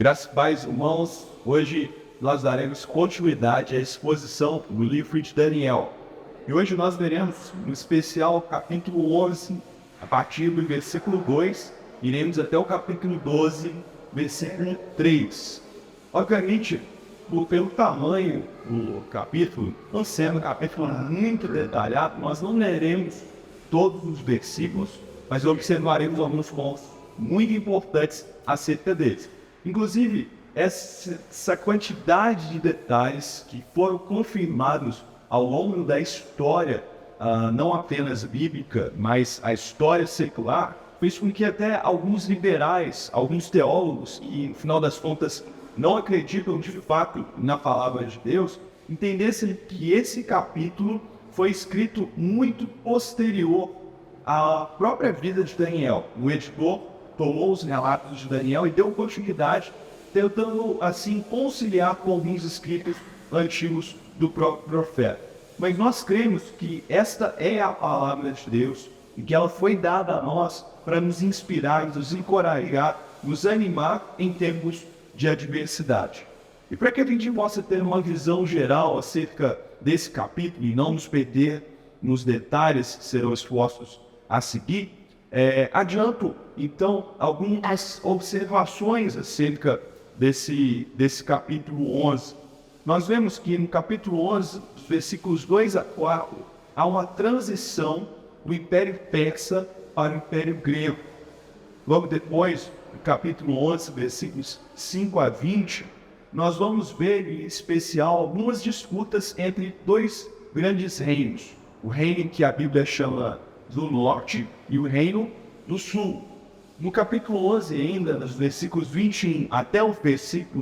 Graças a Deus, irmãos, hoje nós daremos continuidade à exposição do livro de Daniel. E hoje nós veremos, no especial, o capítulo 11, a partir do versículo 2, iremos até o capítulo 12, versículo 3. Obviamente, pelo tamanho do capítulo, não sendo um capítulo muito detalhado, nós não leremos todos os versículos, mas observaremos alguns pontos muito importantes acerca deles. Inclusive, essa quantidade de detalhes que foram confirmados ao longo da história, não apenas bíblica, mas a história secular, fez com que até alguns liberais, alguns teólogos, que no final das contas não acreditam de fato na palavra de Deus, entendessem que esse capítulo foi escrito muito posterior à própria vida de Daniel. O editor tomou os relatos de Daniel e deu continuidade, tentando assim conciliar com alguns escritos antigos do próprio profeta. Mas nós cremos que esta é a palavra de Deus e que ela foi dada a nós para nos inspirar, nos encorajar, nos animar em tempos de adversidade. E para que a gente possa ter uma visão geral acerca desse capítulo e não nos perder nos detalhes que serão expostos a seguir, adianto, então, algumas observações acerca desse capítulo 11. Nós vemos que no capítulo 11, dos versículos 2 a 4, há uma transição do Império Persa para o Império Grego. Logo depois, no capítulo 11, versículos 5 a 20, nós vamos ver, em especial, algumas disputas entre dois grandes reinos. O reino que a Bíblia chama do norte e o reino do sul. No capítulo 11 ainda, nos versículos 21 até os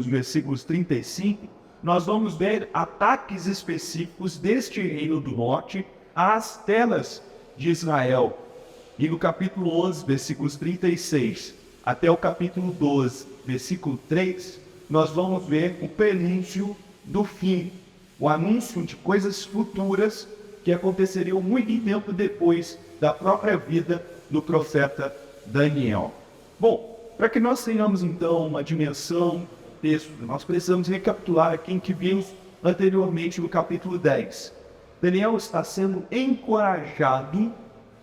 versículos 35, nós vamos ver ataques específicos deste reino do norte às terras de Israel. E no capítulo 11, versículos 36 até o capítulo 12, versículo 3, nós vamos ver o prenúncio do fim, o anúncio de coisas futuras que aconteceriam muito tempo depois da própria vida do profeta Daniel. Bom, para que nós tenhamos então uma dimensão do texto, nós precisamos recapitular aqui em que vimos anteriormente no capítulo 10. Daniel está sendo encorajado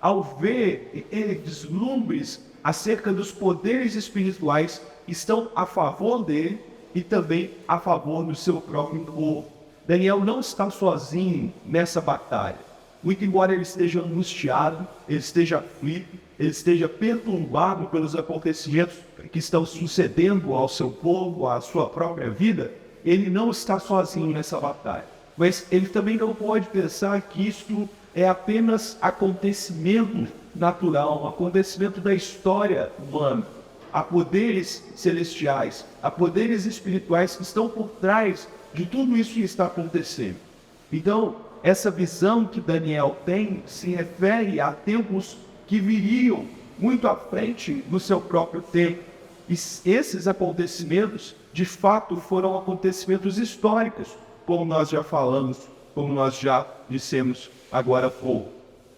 ao ver deslumbres acerca dos poderes espirituais que estão a favor dele e também a favor do seu próprio povo. Daniel não está sozinho nessa batalha. Muito embora ele esteja angustiado, ele esteja aflito, ele esteja perturbado pelos acontecimentos que estão sucedendo ao seu povo, à sua própria vida, ele não está sozinho nessa batalha. Mas ele também não pode pensar que isto é apenas acontecimento natural, um acontecimento da história humana. Há poderes celestiais, há poderes espirituais que estão por trás de tudo isso que está acontecendo. Então, essa visão que Daniel tem se refere a tempos que viriam muito à frente no seu próprio tempo. E esses acontecimentos, de fato, foram acontecimentos históricos, como nós já falamos, como nós já dissemos agora há pouco.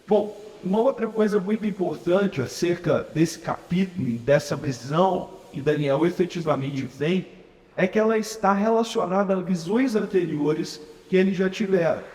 Bom, uma outra coisa muito importante acerca desse capítulo e dessa visão que Daniel efetivamente tem, é que ela está relacionada a visões anteriores que ele já tivera.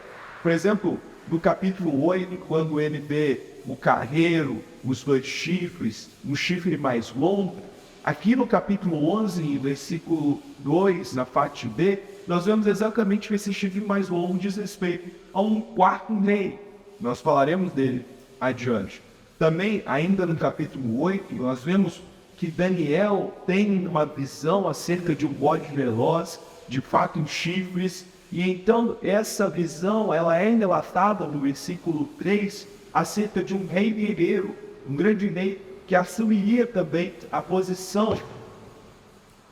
Por exemplo, no capítulo 8, quando ele vê o carreiro, os dois chifres, um chifre mais longo, aqui no capítulo 11, versículo 2, na parte B, nós vemos exatamente que esse chifre mais longo diz respeito a um quarto rei. Nós falaremos dele adiante. Também, ainda no capítulo 8, nós vemos que Daniel tem uma visão acerca de um bode veloz, de fato em chifres, e então essa visão ela é relatada no versículo 3 acerca de um rei guerreiro, um grande rei que assumiria também a posição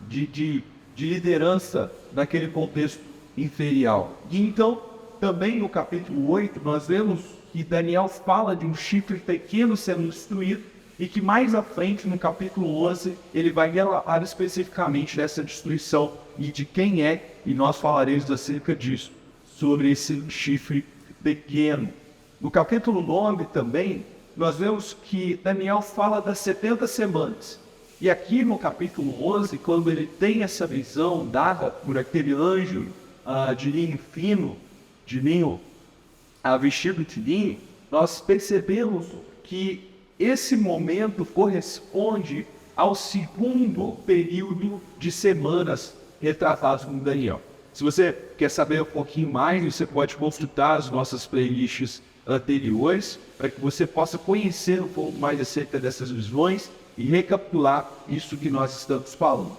de liderança naquele contexto imperial. E então, também no capítulo 8, nós vemos que Daniel fala de um chifre pequeno sendo destruído e que mais à frente, no capítulo 11, ele vai relatar especificamente dessa destruição e de quem é, e nós falaremos acerca disso, sobre esse chifre pequeno. No capítulo 9 também, nós vemos que Daniel fala das 70 semanas. E aqui no capítulo 11, quando ele tem essa visão dada por aquele anjo de linho fino, de linho vestido de linho, nós percebemos que esse momento corresponde ao segundo período de semanas retratados com Daniel. Se você quer saber um pouquinho mais, você pode consultar as nossas playlists anteriores para que você possa conhecer um pouco mais acerca dessas visões e recapitular isso que nós estamos falando.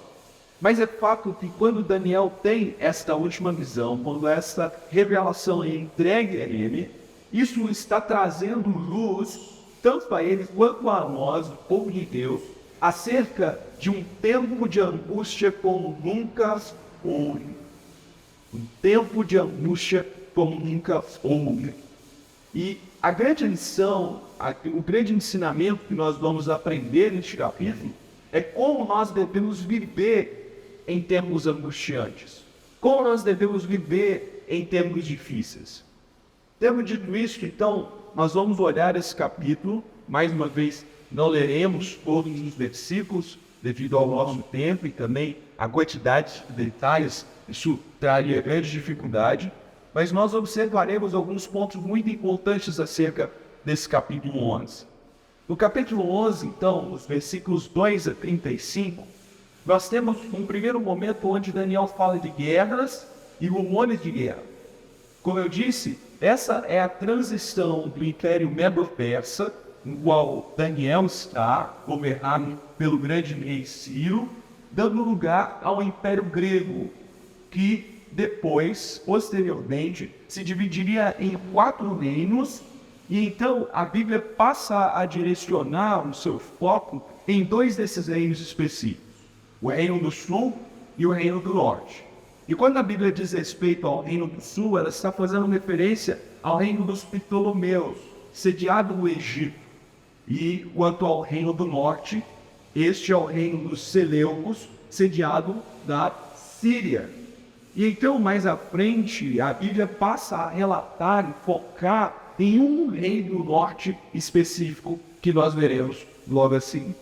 Mas é fato que quando Daniel tem esta última visão, quando essa revelação é entregue a ele, isso está trazendo luz, tanto a ele quanto a nós, o povo de Deus, acerca de um tempo de angústia como nunca houve. Um tempo de angústia como nunca houve. E a grande lição, o grande ensinamento que nós vamos aprender neste capítulo é como nós devemos viver em tempos angustiantes. Como nós devemos viver em tempos difíceis. Tendo dito isso, então, nós vamos olhar esse capítulo. Mais uma vez, não leremos todos os versículos, devido ao nosso tempo e também a quantidade de detalhes. Isso traria grande dificuldade. Mas nós observaremos alguns pontos muito importantes acerca desse capítulo 11. No capítulo 11, então, os versículos 2 a 35, nós temos um primeiro momento onde Daniel fala de guerras e rumores de guerra. Como eu disse, essa é a transição do Império Medo-Persa, no qual Daniel está governado pelo grande rei Ciro, dando lugar ao Império Grego, que depois, posteriormente, se dividiria em 4 reinos, e então a Bíblia passa a direcionar o seu foco em 2 desses reinos específicos, o Reino do Sul e o Reino do Norte. E quando a Bíblia diz respeito ao Reino do Sul, ela está fazendo referência ao Reino dos Ptolomeus, sediado no Egito. E quanto ao Reino do Norte, este é o Reino dos Seleucos, sediado na Síria. E então, mais à frente, a Bíblia passa a relatar e focar em um reino do norte específico que nós veremos logo assim.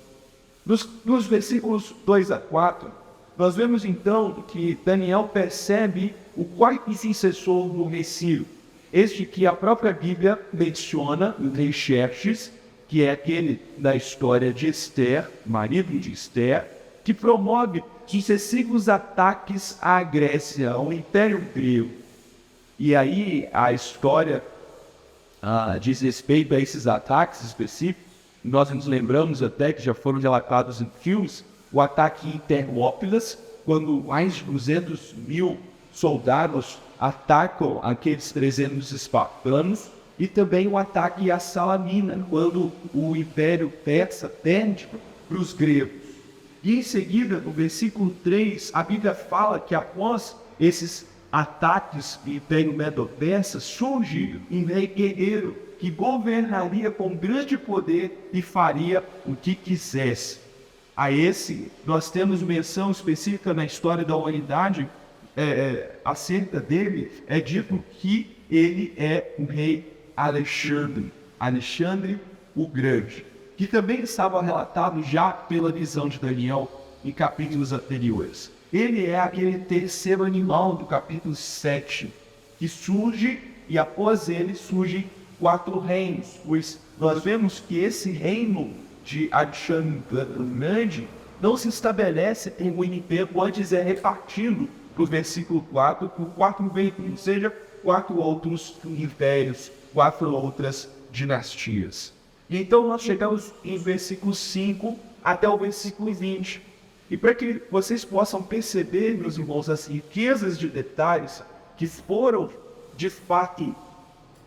Nos versículos 2 a 4, nós vemos então que Daniel percebe o quarto sucessor do rei Ciro, este que a própria Bíblia menciona, o rei Xerxes, que é aquele da história de Esther, marido de Esther, que promove sucessivos ataques à Grécia, ao Império Grego. E aí a história diz respeito a esses ataques específicos. Nós nos lembramos até que já foram relatados em filmes, o ataque em Termópilas, quando mais de 200.000 soldados atacam aqueles 300 espartanos, e também o ataque a Salamina, quando o Império Persa perde para os gregos. E em seguida, no versículo 3, a Bíblia fala que após esses ataques do Império Medo-Persa, surge um rei guerreiro que governaria com grande poder e faria o que quisesse. A esse, nós temos menção específica na história da humanidade, acerca dele, é dito que ele é o rei Alexandre o Grande, que também estava relatado já pela visão de Daniel em capítulos anteriores. Ele é aquele terceiro animal do capítulo 7, que surge, e após ele surgem 4 reinos, pois nós vemos que esse reino de Alexandre o Grande não se estabelece em um império, antes é repartido no versículo 4 por 4 reinos, ou seja, 4 outros impérios, 4 outras dinastias. E então nós chegamos em versículo 5 até o versículo 20. E para que vocês possam perceber, meus irmãos, as riquezas de detalhes que foram, de fato,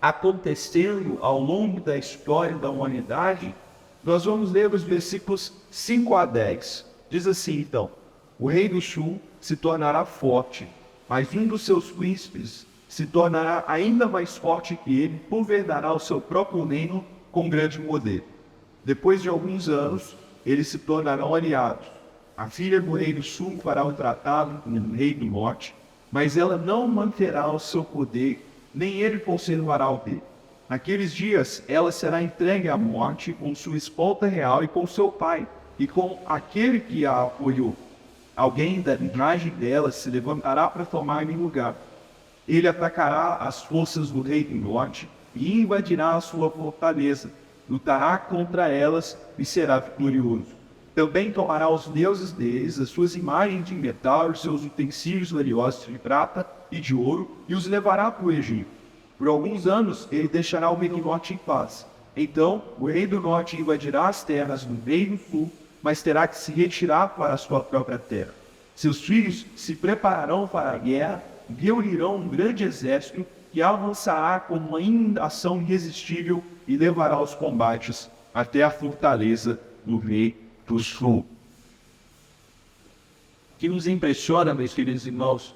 acontecendo ao longo da história da humanidade, nós vamos ler os versículos 5 a 10. Diz assim, então: o rei do sul se tornará forte, mas um dos seus príncipes se tornará ainda mais forte que ele, governará o seu próprio reino com grande poder. Depois de alguns anos, eles se tornarão aliados. A filha do rei do sul fará o tratado com o rei do norte, mas ela não manterá o seu poder, nem ele conservará o dele. Naqueles dias, ela será entregue à morte com sua escolta real e com seu pai, e com aquele que a apoiou. Alguém da linhagem dela se levantará para tomar em lugar. Ele atacará as forças do rei do norte e invadirá a sua fortaleza. Lutará contra elas e será vitorioso. Também tomará os deuses deles, as suas imagens de metal, os seus utensílios valiosos de prata e de ouro, e os levará para o Egito. Por alguns anos ele deixará o rei do norte em paz. Então o rei do norte invadirá as terras do rei do sul, mas terá que se retirar para a sua própria terra. Seus filhos se prepararão para a guerra, reunirão um grande exército que avançará com uma inundação irresistível e levará os combates até a fortaleza do rei do sul. O que nos impressiona, meus queridos irmãos,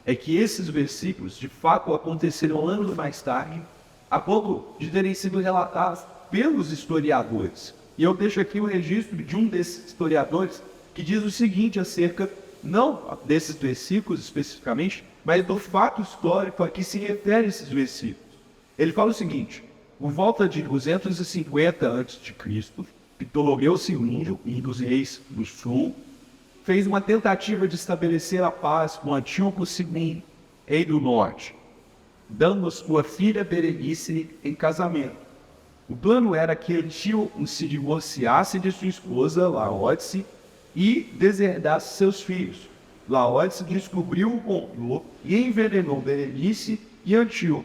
é que esses versículos de fato aconteceram anos mais tarde, a ponto de terem sido relatados pelos historiadores. E eu deixo aqui o registro de um desses historiadores que diz o seguinte acerca, não desses versículos especificamente, mas do fato histórico a que se refere esses versículos. Ele fala o seguinte: por volta de 250 a.C., Ptolomeu II, um dos reis do sul, fez uma tentativa de estabelecer a paz com Antíoco II, rei do norte, dando sua filha Berenice em casamento. O plano era que Antíoco se divorciasse de sua esposa, Laodice, e deserdasse seus filhos. Laodice descobriu o complô e envenenou Berenice e Antíoco.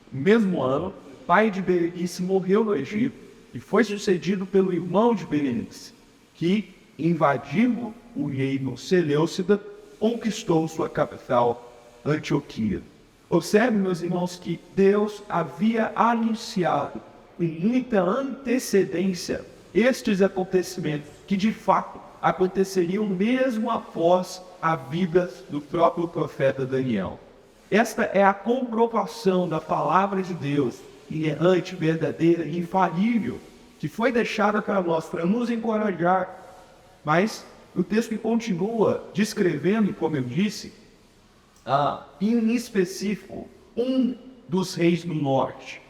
No mesmo ano, o pai de Berenice morreu no Egito e foi sucedido pelo irmão de Berenice, que, invadindo o reino Seleucida, conquistou sua capital, Antioquia. Observe, meus irmãos, que Deus havia anunciado com muita antecedência estes acontecimentos, que de fato aconteceriam mesmo após a vida do próprio profeta Daniel. Esta é a comprovação da palavra de Deus, inerrante, verdadeira e infalível, que foi deixada para nós, para nos encorajar. Mas o texto continua descrevendo, como eu disse, em específico, um dos reis do norte.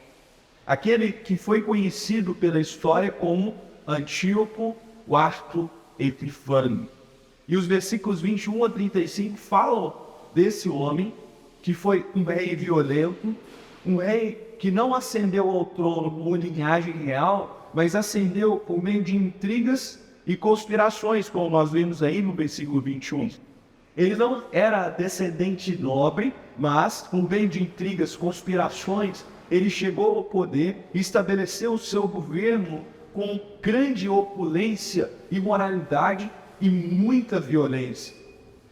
Aquele que foi conhecido pela história como Antíoco IV Epifânio. E os versículos 21 a 35 falam desse homem que foi um rei violento, um rei que não ascendeu ao trono por linhagem real, mas ascendeu por meio de intrigas e conspirações, como nós vimos aí no versículo 21. Ele não era descendente nobre, mas por meio de intrigas, conspirações, ele chegou ao poder e estabeleceu o seu governo com grande opulência, imoralidade e muita violência.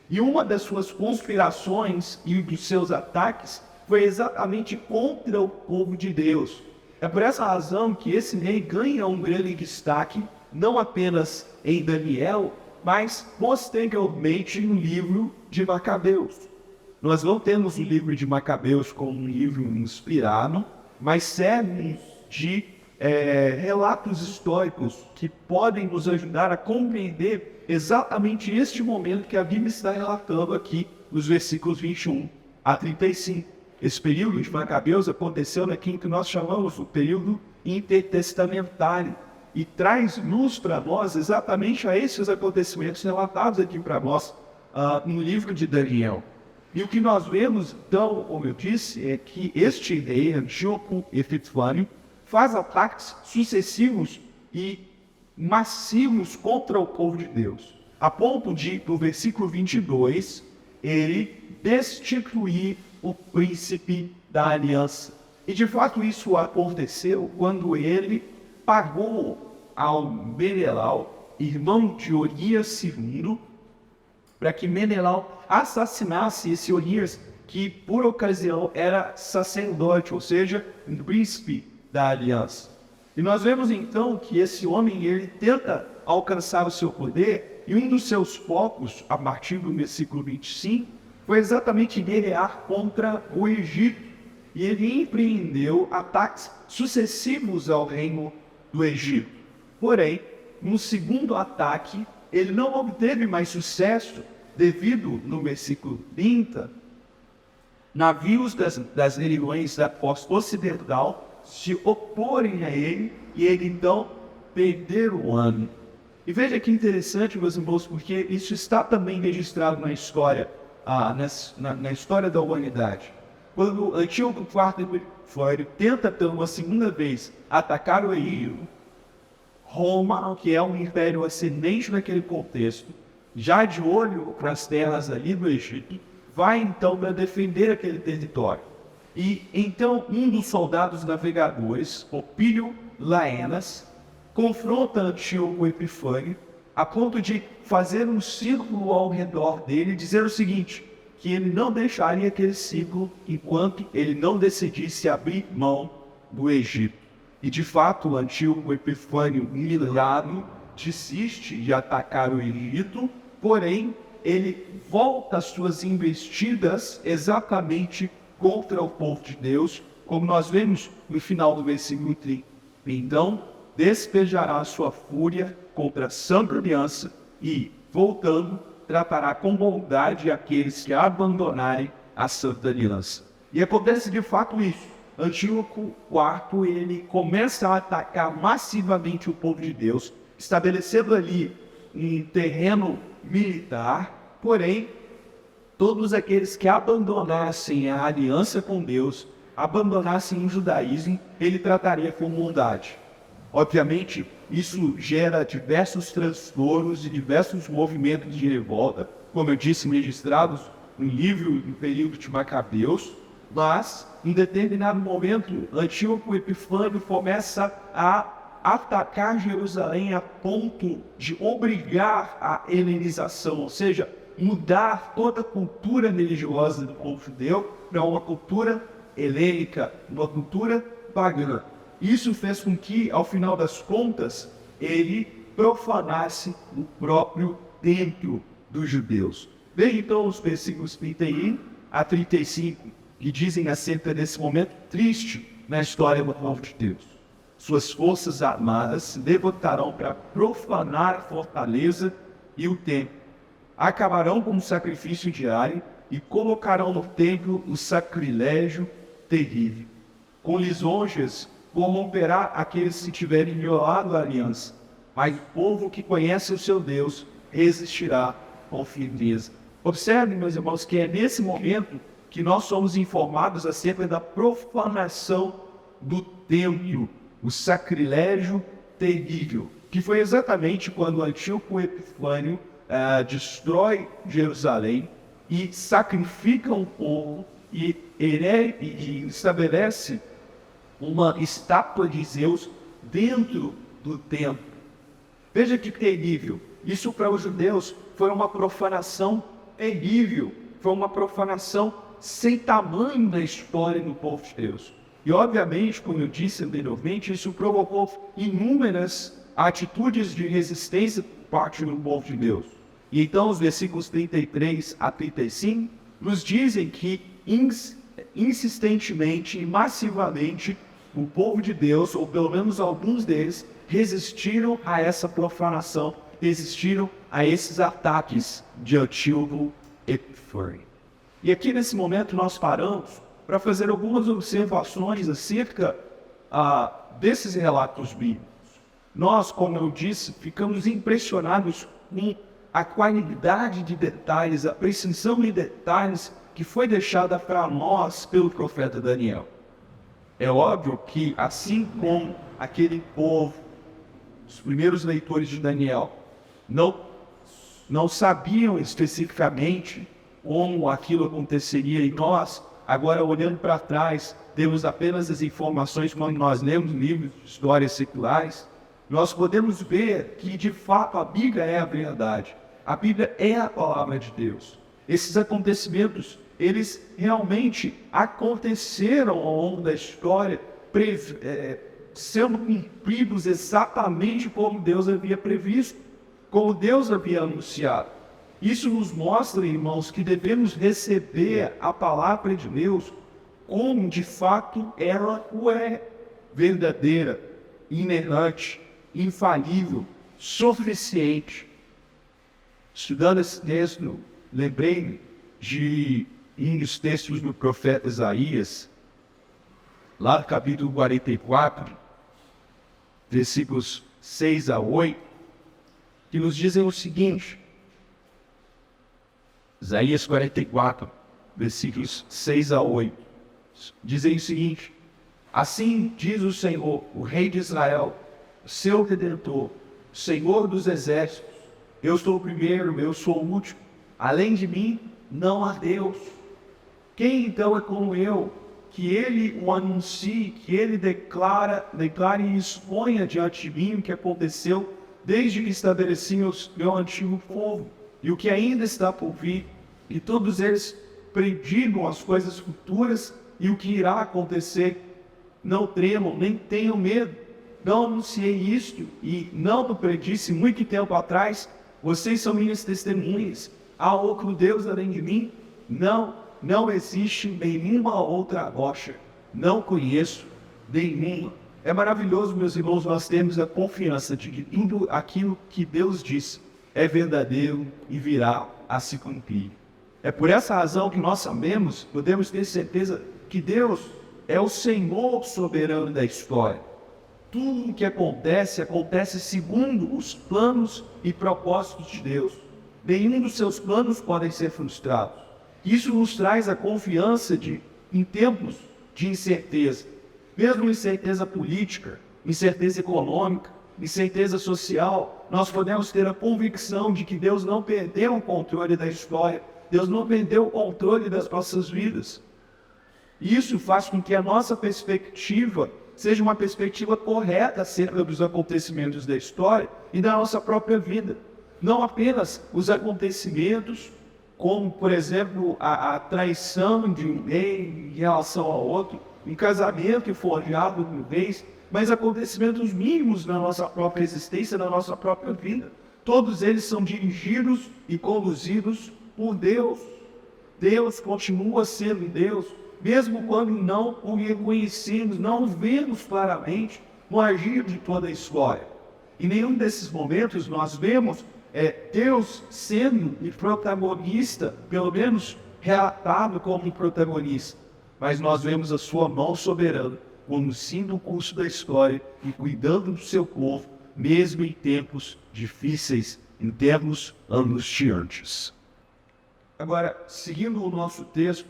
E uma das suas conspirações e dos seus ataques foi exatamente contra o povo de Deus. É por essa razão que esse rei ganha um grande destaque, não apenas em Daniel, mas posteriormente no livro de Macabeus. Nós não temos o livro de Macabeus como um livro inspirado, mas serve de relatos históricos que podem nos ajudar a compreender exatamente este momento que a Bíblia está relatando aqui nos versículos 21 a 35. Esse período de Macabeus aconteceu naquilo que nós chamamos o período intertestamentário e traz luz para nós exatamente a esses acontecimentos relatados aqui para nós no livro de Daniel. E o que nós vemos, então, como eu disse, é que este rei, Antíoco Epifânio, faz ataques sucessivos e massivos contra o povo de Deus, a ponto de, no versículo 22, ele destituir o príncipe da aliança. E de fato isso aconteceu quando ele pagou ao Menelau, irmão de Onias II, para que Menelau assassinasse esse Onias, que por ocasião era sacerdote, ou seja, um príncipe da aliança. E nós vemos então que esse homem ele tenta alcançar o seu poder, e um dos seus focos, a partir do versículo 25, foi exatamente guerrear contra o Egito. E ele empreendeu ataques sucessivos ao reino do Egito. Porém, no segundo ataque, ele não obteve mais sucesso, devido, no versículo 30, navios das regiões da costa ocidental se oporem a ele, e ele então perder o ano. E veja que interessante, meus irmãos, porque isso está também registrado na história, na história da humanidade. Quando Antíoco IV Epifânio tenta pela uma segunda vez atacar o Egito, Roma, que é um império ascendente naquele contexto, já de olho nas terras ali do Egito, vai então para defender aquele território. E então um dos soldados navegadores, Popílio Laenas, confronta Antíoco Epifânio a ponto de fazer um círculo ao redor dele e dizer o seguinte, que ele não deixaria aquele círculo enquanto ele não decidisse abrir mão do Egito. E de fato, Antíoco Epifânio, humilhado, desiste de atacar o Egito, porém ele volta às suas investidas exatamente contra o povo de Deus, como nós vemos no final do versículo 30. Então, despejará a sua fúria contra a Santa Aliança e, voltando, tratará com bondade aqueles que abandonarem a Santa Aliança. E acontece de fato isso. Antíoco IV, ele começa a atacar massivamente o povo de Deus, estabelecendo ali um terreno militar, porém, todos aqueles que abandonassem a aliança com Deus, abandonassem o judaísmo, ele trataria com bondade. Obviamente, isso gera diversos transtornos e diversos movimentos de revolta, como eu disse, registrados no livro do período de Macabeus, mas, em determinado momento, Antíoco Epifânio começa a atacar Jerusalém a ponto de obrigar a helenização, ou seja, mudar toda a cultura religiosa do povo judeu para uma cultura helênica, uma cultura pagã. Isso fez com que, ao final das contas, ele profanasse o próprio templo dos judeus. Veja então os versículos 31 a 35, que dizem acerca desse momento triste na história do povo de Deus. Suas forças armadas se levantarão para profanar a fortaleza e o templo. Acabarão com o sacrifício diário e colocarão no templo o sacrilégio terrível. Com lisonjas corromperá aqueles que tiverem violado a aliança, mas o povo que conhece o seu Deus resistirá com firmeza. Observem, meus irmãos, que é nesse momento que nós somos informados acerca da profanação do templo, o sacrilégio terrível, que foi exatamente quando Antíoco Epifânio destrói Jerusalém e sacrifica um povo e estabelece uma estátua de Zeus dentro do templo. Veja que terrível. Isso para os judeus foi uma profanação terrível, foi uma profanação sem tamanho na história do povo de Deus. E obviamente, como eu disse anteriormente, isso provocou inúmeras atitudes de resistência por parte do povo de Deus. E então os versículos 33 a 35 nos dizem que insistentemente e massivamente o povo de Deus, ou pelo menos alguns deles, resistiram a essa profanação, resistiram a esses ataques de Antíoco Epifânio. E aqui nesse momento nós paramos para fazer algumas observações acerca desses relatos bíblicos. Nós, como eu disse, ficamos impressionados com a qualidade de detalhes, a precisão de detalhes que foi deixada para nós pelo profeta Daniel. É óbvio que, assim como aquele povo, os primeiros leitores de Daniel, não sabiam especificamente como aquilo aconteceria, e nós, agora olhando para trás, temos apenas as informações quando nós lemos livros de histórias seculares, nós podemos ver que, de fato, a Bíblia é a verdade. A Bíblia é a palavra de Deus. Esses acontecimentos, eles realmente aconteceram ao longo da história, sendo cumpridos exatamente como Deus havia previsto, como Deus havia anunciado. Isso nos mostra, irmãos, que devemos receber a palavra de Deus como, de fato, ela o é: verdadeira, inerrante, infalível, suficiente. Estudando esse texto, lembrei de um dos textos do profeta Isaías, lá no capítulo 44, versículos 6 a 8, que nos dizem o seguinte: Isaías 44, versículos 6 a 8, dizem o seguinte: assim diz o Senhor, o Rei de Israel, o seu Redentor, o Senhor dos Exércitos: eu sou o primeiro, eu sou o último, além de mim não há Deus. Quem então é como eu, que ele o anuncie, que ele declare e exponha diante de mim o que aconteceu desde que estabeleci o meu antigo povo, e o que ainda está por vir, e todos eles predigam as coisas futuras e o que irá acontecer. Não tremam, nem tenham medo. Não anunciei isto e não o predisse muito tempo atrás? Vocês são minhas testemunhas. Há outro Deus além de mim? Não existe nenhuma outra rocha. Não conheço nenhuma. É maravilhoso, meus irmãos, nós termos a confiança de que tudo aquilo que Deus diz é verdadeiro e virá a se cumprir. É por essa razão que nós sabemos, podemos ter certeza que Deus é o Senhor soberano da história. Tudo o que acontece, acontece segundo os planos e propósitos de Deus. Nenhum dos seus planos podem ser frustrados. Isso nos traz a confiança em tempos de incerteza, mesmo incerteza política, incerteza econômica, incerteza social, nós podemos ter a convicção de que Deus não perdeu o controle da história, Deus não perdeu o controle das nossas vidas. Isso faz com que a nossa perspectiva seja uma perspectiva correta acerca dos acontecimentos da história e da nossa própria vida. Não apenas os acontecimentos, como, por exemplo, a traição de um rei em relação ao outro, um casamento forjado por vez, mas acontecimentos mínimos na nossa própria existência, na nossa própria vida. Todos eles são dirigidos e conduzidos por Deus. Deus continua sendo Deus, mesmo quando não o reconhecemos, não o vemos claramente no agir de toda a história. Em nenhum desses momentos nós vemos Deus sendo o protagonista, pelo menos relatado como protagonista, mas nós vemos a sua mão soberana conduzindo o curso da história e cuidando do seu povo, mesmo em tempos difíceis, em tempos angustiantes. Agora, seguindo o nosso texto,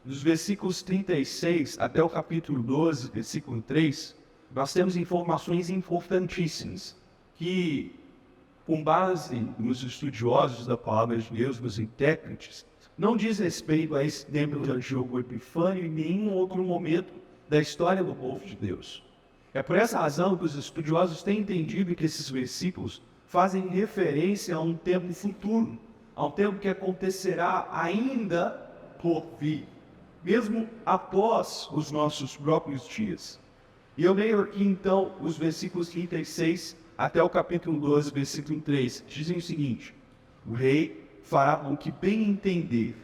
dos versículos 36 até o capítulo 12, versículo 3, nós temos informações importantíssimas que, com base nos estudiosos da palavra de Deus, nos intérpretes, não diz respeito a esse tempo de Antíoco Epifânio em nenhum outro momento da história do povo de Deus. É por essa razão que os estudiosos têm entendido que esses versículos fazem referência a um tempo futuro, a um tempo que acontecerá ainda por vir, mesmo após os nossos próprios dias. E eu leio aqui então os versículos 36 até o capítulo 12, versículo 3, dizem o seguinte: o rei fará o que bem entender,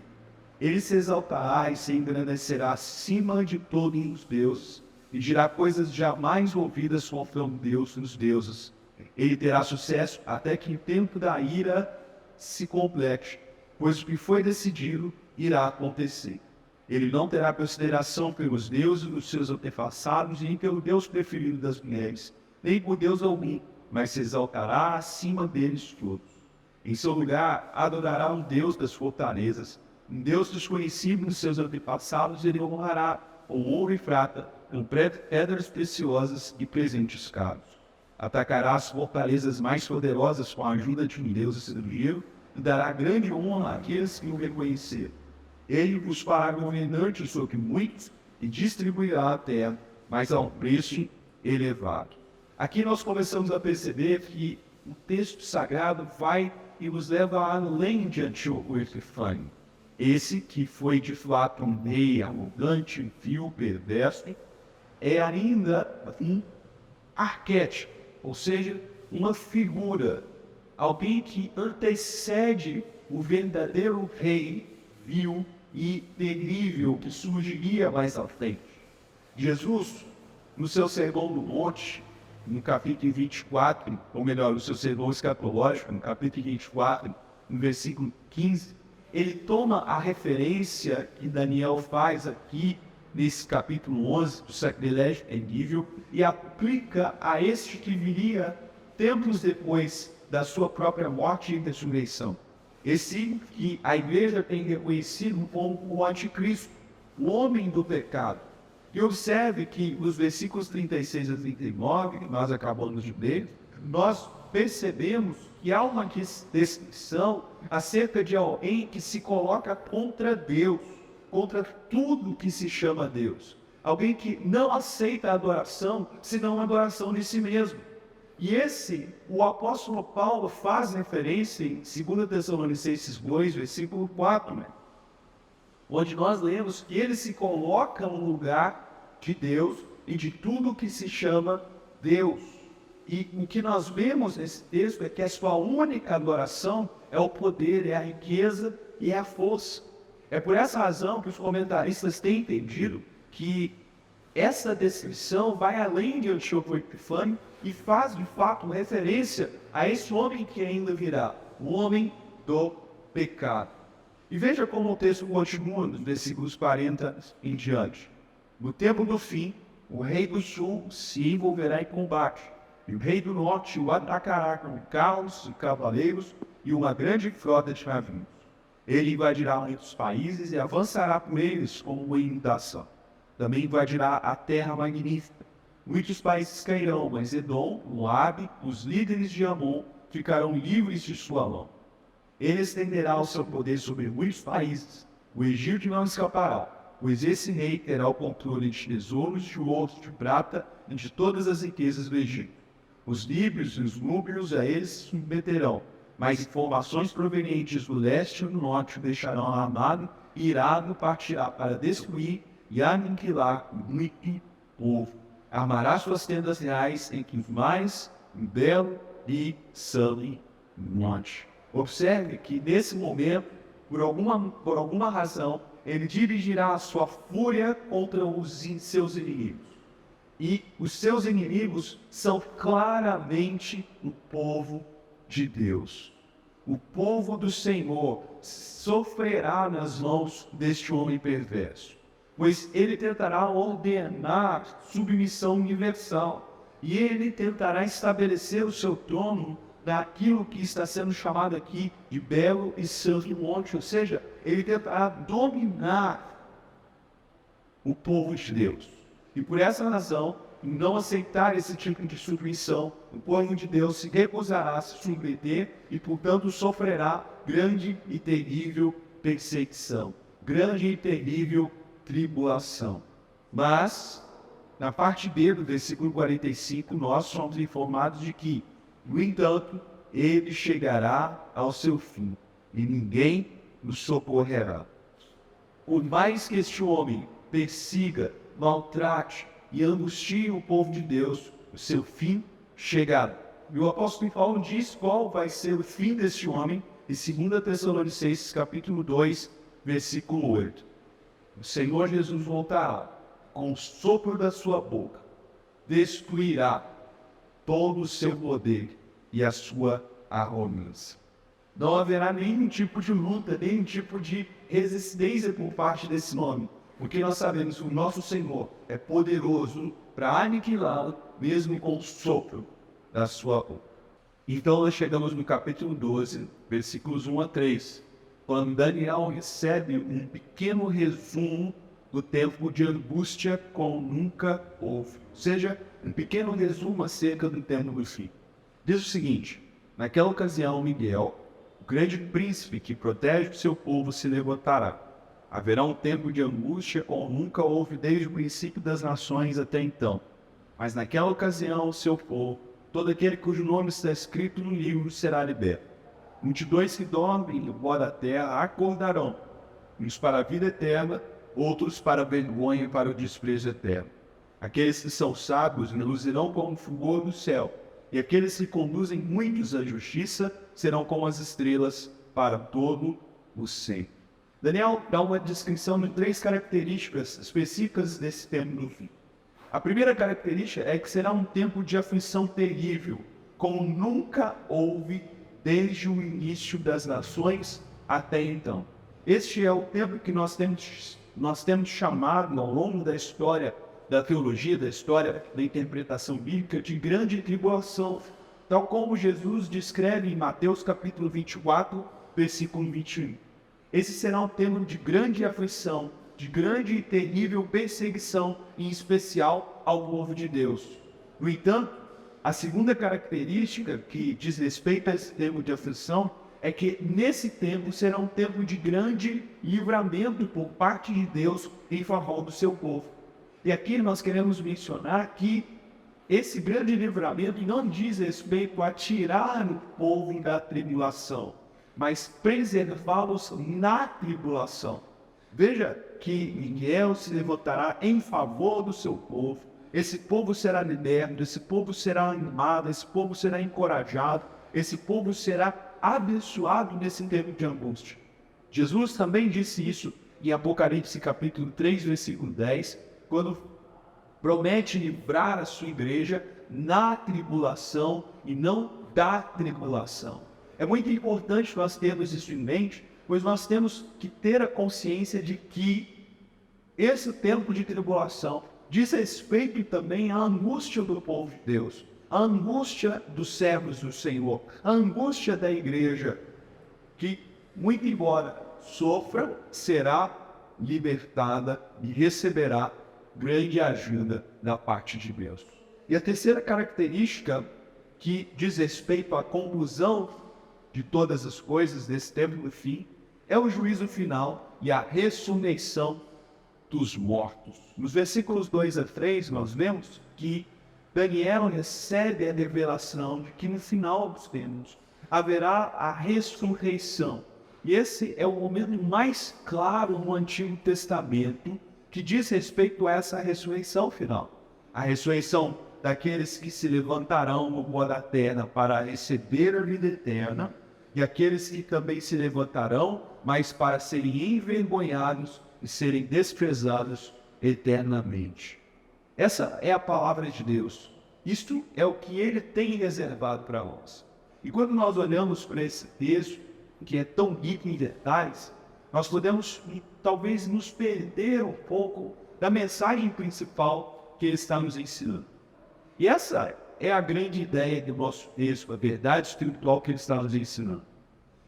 ele se exaltará e se engrandecerá acima de todos os deuses, e dirá coisas jamais ouvidas conforme Deus dos deuses. Ele terá sucesso até que o tempo da ira se complete, pois o que foi decidido irá acontecer. Ele não terá consideração pelos deuses dos seus antepassados, e nem pelo Deus preferido das mulheres, nem por Deus algum, mas se exaltará acima deles todos. Em seu lugar, adorará um Deus das fortalezas, um Deus desconhecido dos seus antepassados. Ele honrará com ouro e prata, com pedras preciosas e presentes caros. Atacará as fortalezas mais poderosas com a ajuda de um Deus estrangeiro e dará grande honra àqueles que o reconheceram. Ele os fará governantes sobre muitos e distribuirá a terra, mas a um preço elevado. Aqui nós começamos a perceber que o texto sagrado vai e nos leva além de Antíoco Epifânio. Esse que foi de fato um rei arrogante, vil, perverso, é ainda um arquétipo, ou seja, uma figura, alguém que antecede o verdadeiro rei vil e terrível que surgiria mais à frente. Jesus, no seu Sermão do Monte, no capítulo 24, ou melhor, no seu sermão escatológico, no capítulo 24, no versículo 15, ele toma a referência que Daniel faz aqui nesse capítulo 11 do sacrilégio terrível e aplica a este que viria tempos depois da sua própria morte e ressurreição. Esse que a igreja tem reconhecido como o anticristo, o homem do pecado. E observe que os versículos 36 a 39, que nós acabamos de ler, nós percebemos que há uma descrição acerca de alguém que se coloca contra Deus, contra tudo que se chama Deus. Alguém que não aceita a adoração, senão a adoração de si mesmo. E o apóstolo Paulo faz referência em 2 Tessalonicenses 2, versículo 4, né? Onde nós lemos que ele se coloca no lugar de Deus e de tudo que se chama Deus. E o que nós vemos nesse texto é que a sua única adoração é o poder, é a riqueza e é a força. É por essa razão que os comentaristas têm entendido que essa descrição vai além de Antíoco Epifânio e faz, de fato, referência a esse homem que ainda virá, o homem do pecado. E veja como o texto continua nos versículos 40 em diante. No tempo do fim, o rei do sul se envolverá em combate, e o rei do norte o atacará com carros e cavaleiros e uma grande frota de navios. Ele invadirá muitos países e avançará por eles como uma inundação. Também invadirá a terra magnífica. Muitos países cairão, mas Edom, Moabe, os líderes de Amon ficarão livres de sua mão. Ele estenderá o seu poder sobre muitos países. O Egito não escapará, pois esse rei terá o controle de tesouros de ouro, de prata e de todas as riquezas do Egito. Os líbios e os núbios a eles se submeterão, mas informações provenientes do leste e do norte o deixarão armado e irado partirá para destruir e aniquilar muito povo. Armará suas tendas reais em Quismais, em Belo e Same Monte. Observe que nesse momento, por alguma razão, ele dirigirá a sua fúria contra os seus inimigos. E os seus inimigos são claramente o povo de Deus. O povo do Senhor sofrerá nas mãos deste homem perverso, pois ele tentará ordenar submissão universal, e ele tentará estabelecer o seu trono naquilo que está sendo chamado aqui de Belo e Santo Monte, ou seja, ele tentará dominar o povo de Deus. E por essa razão, em não aceitar esse tipo de submissão, o povo de Deus se recusará a se submeter e, portanto, sofrerá grande e terrível perseguição, grande e terrível tribulação. Mas, na parte B do versículo 45, nós somos informados de que, no entanto, ele chegará ao seu fim, e ninguém o socorrerá. Por mais que este homem persiga, maltrate e angustie o povo de Deus, o seu fim chegará. E o apóstolo Paulo diz qual vai ser o fim deste homem em 2 Tessalonicenses capítulo 2, versículo 8. O Senhor Jesus voltará com o sopro da sua boca, destruirá todo o seu poder e a sua arrogância. Não haverá nenhum tipo de luta, nenhum tipo de resistência por parte desse nome, porque nós sabemos que o nosso Senhor é poderoso para aniquilá-lo, mesmo com o sopro da sua boca. Então nós chegamos no capítulo 12, versículos 1 a 3, quando Daniel recebe um pequeno resumo do tempo de angústia como nunca houve. Ou seja, um pequeno resumo acerca do tempo do fim. Diz o seguinte: naquela ocasião, Miguel, o grande príncipe que protege o seu povo, se levantará. Haverá um tempo de angústia como nunca houve desde o princípio das nações até então. Mas naquela ocasião, o seu povo, todo aquele cujo nome está escrito no livro, será liberto. Multidões que dormem no pó da terra acordarão, uns para a vida eterna, outros para a vergonha e para o desprezo eterno. Aqueles que são sábios reluzirão como o fulgor do céu, e aqueles que conduzem muitos à justiça serão como as estrelas para todo o sempre. Daniel dá uma descrição de 3 características específicas desse tempo do fim. A primeira característica é que será um tempo de aflição terrível, como nunca houve desde o início das nações até então. Este é o tempo que nós temos chamado ao longo da história da teologia, da história da interpretação bíblica, de grande tribulação. tal como Jesus descreve em Mateus capítulo 24, versículo 21. Esse será um tempo de grande aflição, de grande e terrível perseguição, em especial ao povo de Deus. No entanto, a segunda característica que diz respeito a esse tempo de aflição é que nesse tempo será um tempo de grande livramento por parte de Deus em favor do seu povo. E aqui nós queremos mencionar que esse grande livramento não diz respeito a tirar o povo da tribulação, mas preservá-los na tribulação. Veja que Miguel se levantará em favor do seu povo. Esse povo será liberto, esse povo será animado, esse povo será encorajado, esse povo será abençoado nesse tempo de angústia. Jesus também disse isso em Apocalipse capítulo 3, versículo 10, quando promete livrar a sua igreja na tribulação e não da tribulação. É muito importante nós termos isso em mente, pois nós temos que ter a consciência de que esse tempo de tribulação diz respeito também à angústia do povo de Deus, a angústia dos servos do Senhor, a angústia da igreja, que, muito embora sofra, será libertada e receberá grande ajuda da parte de Deus. E a terceira característica que diz respeito à conclusão de todas as coisas desse tempo do fim é o juízo final e a ressurreição dos mortos. Nos versículos 2 a 3 nós vemos que Daniel recebe a revelação de que no final dos tempos haverá a ressurreição. E esse é o momento mais claro no Antigo Testamento que diz respeito a essa ressurreição final. A ressurreição daqueles que se levantarão no pó da terra para receber a vida eterna, e aqueles que também se levantarão, mas para serem envergonhados e serem desprezados eternamente. Essa é a palavra de Deus. Isto é o que Ele tem reservado para nós. E quando nós olhamos para esse texto, que é tão rico em detalhes, nós podemos talvez nos perder um pouco da mensagem principal que Ele está nos ensinando. E essa é a grande ideia do nosso texto, a verdade espiritual que Ele está nos ensinando.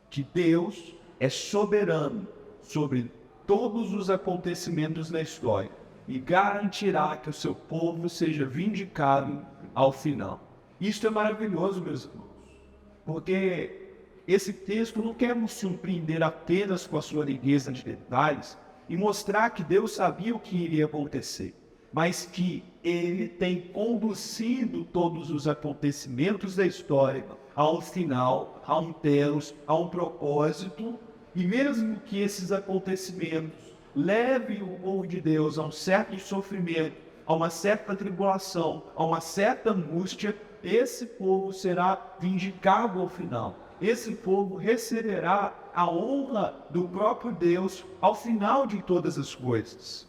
Que Deus é soberano sobre todos os acontecimentos da história e garantirá que o seu povo seja vindicado ao final. Isto é maravilhoso, meus irmãos, porque esse texto não quer nos surpreender apenas com a sua riqueza de detalhes e mostrar que Deus sabia o que iria acontecer, mas que Ele tem conduzido todos os acontecimentos da história a um final, a um telos, a um propósito, e mesmo que esses acontecimentos levem o povo de Deus a um certo sofrimento, a uma certa tribulação, a uma certa angústia, esse povo será vindicado ao final. Esse povo receberá a honra do próprio Deus ao final de todas as coisas.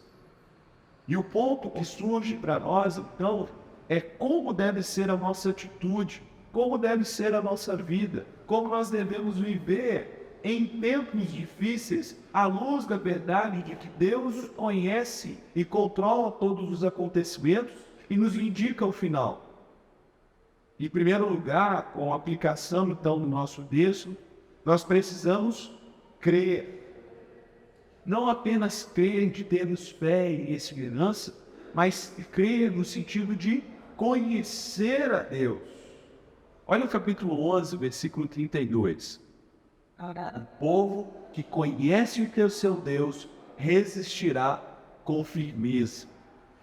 E o ponto que surge para nós, então, é como deve ser a nossa atitude, como deve ser a nossa vida, como nós devemos viver em tempos difíceis, à luz da verdade de que Deus conhece e controla todos os acontecimentos e nos indica o final. Em primeiro lugar, com a aplicação então do nosso texto, nós precisamos crer. Não apenas crer de termos fé e esperança, mas crer no sentido de conhecer a Deus. Olha o capítulo 11, versículo 32. O povo que conhece o seu Deus resistirá com firmeza.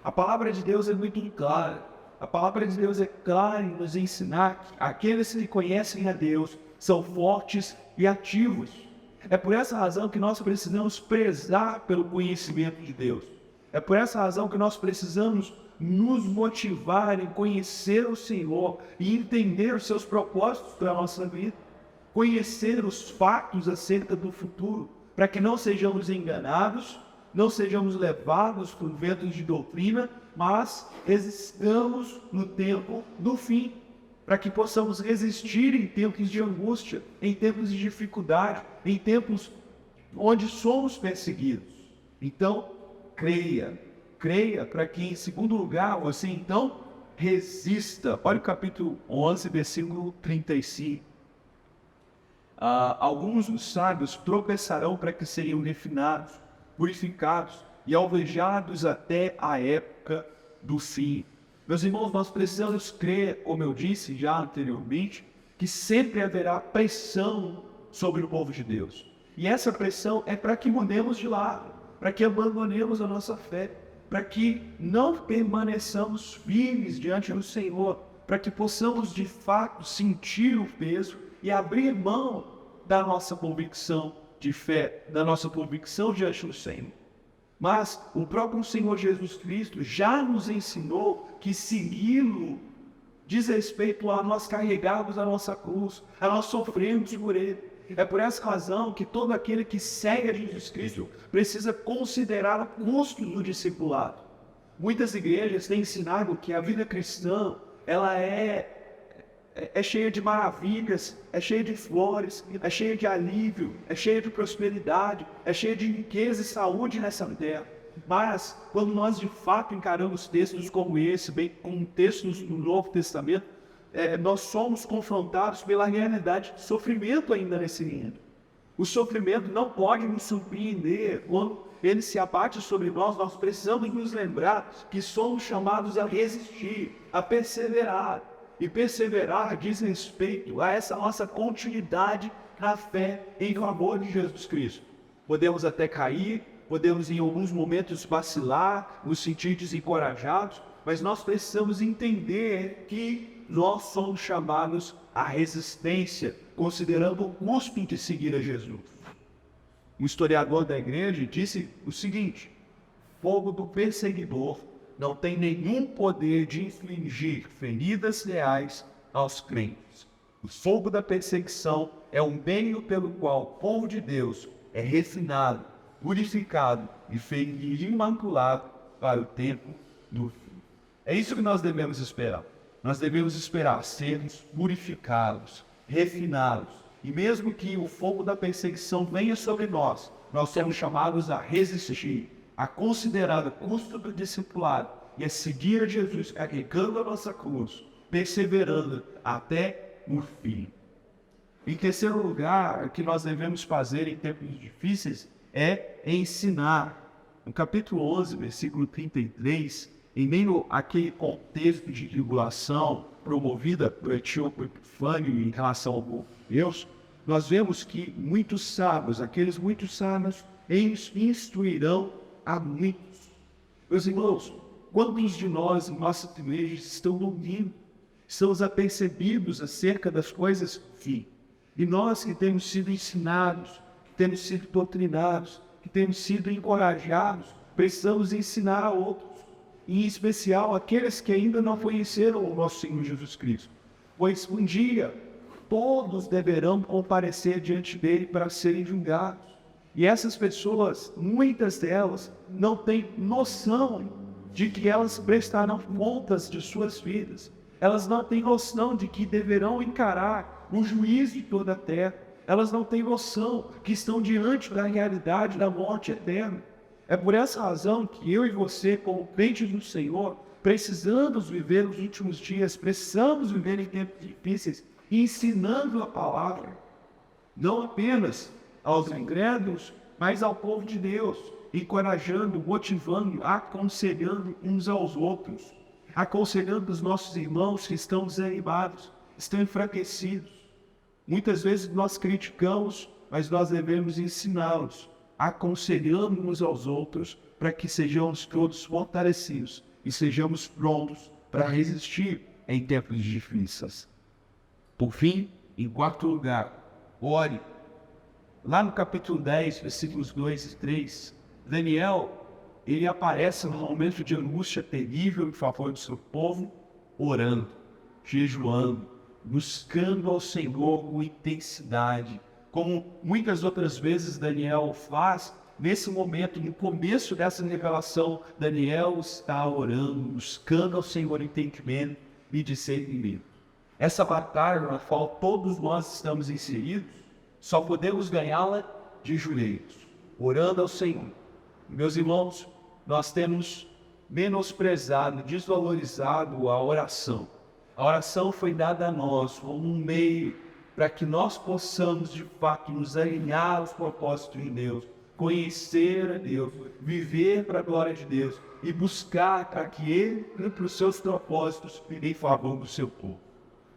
A palavra de Deus é muito clara. A palavra de Deus é clara em nos ensinar que aqueles que conhecem a Deus são fortes e ativos. É por essa razão que nós precisamos prezar pelo conhecimento de Deus. É por essa razão que nós precisamos nos motivar em conhecer o Senhor e entender os seus propósitos para a nossa vida. Conhecer os fatos acerca do futuro, para que não sejamos enganados, não sejamos levados por ventos de doutrina, mas resistamos no tempo do fim, para que possamos resistir em tempos de angústia, em tempos de dificuldade, em tempos onde somos perseguidos. Então, creia para que, em segundo lugar, você então resista. Olha o capítulo 11, versículo 35. Alguns dos sábios tropeçarão para que sejam refinados, purificados e alvejados até a época do fim. Meus irmãos, nós precisamos crer, como eu disse já anteriormente, que sempre haverá pressão sobre o povo de Deus. E essa pressão é para que mudemos de lado, para que abandonemos a nossa fé, para que não permaneçamos firmes diante do Senhor, para que possamos de fato sentir o peso e abrir mão da nossa convicção de fé, da nossa convicção diante do Senhor. Mas o próprio Senhor Jesus Cristo já nos ensinou que segui-lo diz respeito a nós carregarmos a nossa cruz, a nós sofrermos por Ele. É por essa razão que todo aquele que segue a Jesus Cristo precisa considerar o custo do discipulado. Muitas igrejas têm ensinado que a vida cristã ela é cheia de maravilhas, é cheia de flores, é cheia de alívio, é cheia de prosperidade, é cheia de riqueza e saúde nessa terra. Mas, quando nós de fato encaramos textos como esse, bem como textos do Novo Testamento, nós somos confrontados pela realidade de sofrimento ainda nesse mundo. O sofrimento não pode nos surpreender. Quando ele se abate sobre nós, nós precisamos nos lembrar que somos chamados a resistir, a perseverar. E perseverar diz respeito a essa nossa continuidade na fé em amor de Jesus Cristo. Podemos até cair, podemos em alguns momentos vacilar, nos sentir desencorajados, mas nós precisamos entender que nós somos chamados à resistência, considerando o custo de seguir a Jesus. Um historiador da igreja disse o seguinte: fogo do perseguidor não tem nenhum poder de infligir feridas reais aos crentes. O fogo da perseguição é um meio pelo qual o povo de Deus é refinado, purificado e feito imaculado para o tempo do fim. É isso que nós devemos esperar. Nós devemos esperar sermos purificados, refinados. E mesmo que o fogo da perseguição venha sobre nós, nós somos chamados a resistir, a considerar o custo do discipulado e a seguir a Jesus, carregando a nossa cruz, perseverando até o fim. Em terceiro lugar, o que nós devemos fazer em tempos difíceis é ensinar. No capítulo 11, versículo 33, em meio àquele contexto de tribulação promovida por Antíoco Epifânio em relação ao povo de Deus, nós vemos que muitos sábios, aqueles muitos sábios, eles instruirão a muitos. Meus irmãos, quantos de nós em nossas igrejas estão dormindo, estamos apercebidos acerca das coisas do fim? E nós que temos sido ensinados, que temos sido doutrinados, que temos sido encorajados, precisamos ensinar a outros, em especial aqueles que ainda não conheceram o nosso Senhor Jesus Cristo. Pois um dia todos deverão comparecer diante dele para serem julgados. E essas pessoas, muitas delas, não têm noção de que elas prestarão contas de suas vidas. Elas não têm noção de que deverão encarar o juízo de toda a terra. Elas não têm noção que estão diante da realidade da morte eterna. É por essa razão que eu e você, como crentes do Senhor, precisamos viver os últimos dias, precisamos viver em tempos difíceis, ensinando a palavra, não apenas aos incrédulos, mas ao povo de Deus, encorajando, motivando, aconselhando uns aos outros, aconselhando os nossos irmãos que estão desanimados, estão enfraquecidos. Muitas vezes nós criticamos, mas nós devemos ensiná-los, aconselhando uns aos outros, para que sejamos todos fortalecidos e sejamos prontos para resistir em tempos difíceis. Por fim, em quarto lugar, ore. Lá no capítulo 10, versículos 2 e 3, Daniel, ele aparece num momento de angústia terrível em favor do seu povo, orando, jejuando, buscando ao Senhor com intensidade, como muitas outras vezes Daniel faz. Nesse momento, no começo dessa revelação, Daniel está orando, buscando ao Senhor entendimento e discernimento. Essa batalha na qual todos nós estamos inseridos, só podemos ganhá-la de joelhos, orando ao Senhor. Meus irmãos, nós temos menosprezado, desvalorizado a oração. A oração foi dada a nós como um meio para que nós possamos, de fato, nos alinhar aos propósitos de Deus, conhecer a Deus, viver para a glória de Deus e buscar para que Ele cumpra os seus propósitos em favor do seu povo.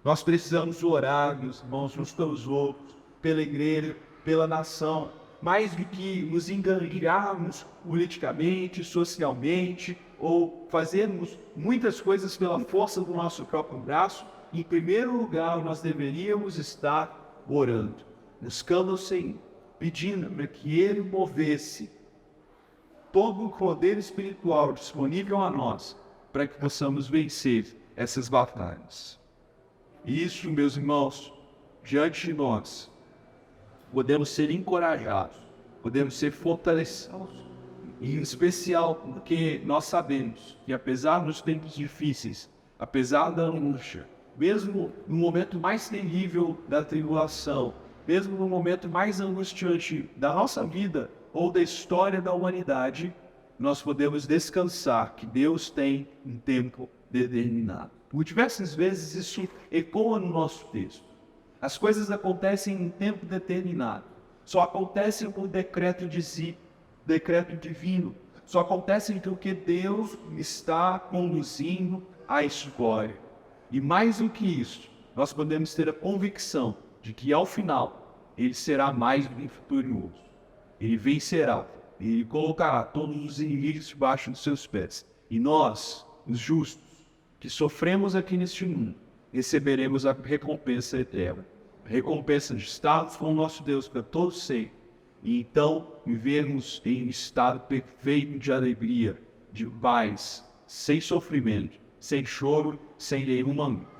Nós precisamos orar, meus irmãos, uns pelos outros, pela igreja, pela nação, mais do que nos engajarmos politicamente, socialmente, ou fazermos muitas coisas pela força do nosso próprio braço. Em primeiro lugar, nós deveríamos estar orando, buscando o Senhor, pedindo para que Ele movesse todo o poder espiritual disponível a nós, para que possamos vencer essas batalhas. E isso, meus irmãos, diante de nós, podemos ser encorajados, podemos ser fortalecidos, em especial porque nós sabemos que apesar dos tempos difíceis, apesar da angústia, mesmo no momento mais terrível da tribulação, mesmo no momento mais angustiante da nossa vida ou da história da humanidade, nós podemos descansar que Deus tem um tempo determinado. Por diversas vezes isso ecoa no nosso texto. As coisas acontecem em tempo determinado. Só acontecem por decreto de si, decreto divino. Só acontecem porque Deus está conduzindo a história. E mais do que isso, nós podemos ter a convicção de que ao final Ele será mais do que vitorioso. Ele vencerá. Ele colocará todos os inimigos debaixo dos seus pés. E nós, os justos, que sofremos aqui neste mundo, receberemos a recompensa eterna. A recompensa de estarmos com o nosso Deus para todo sempre. E então vivermos em um estado perfeito de alegria, de paz, sem sofrimento, sem choro, sem nenhuma angústia.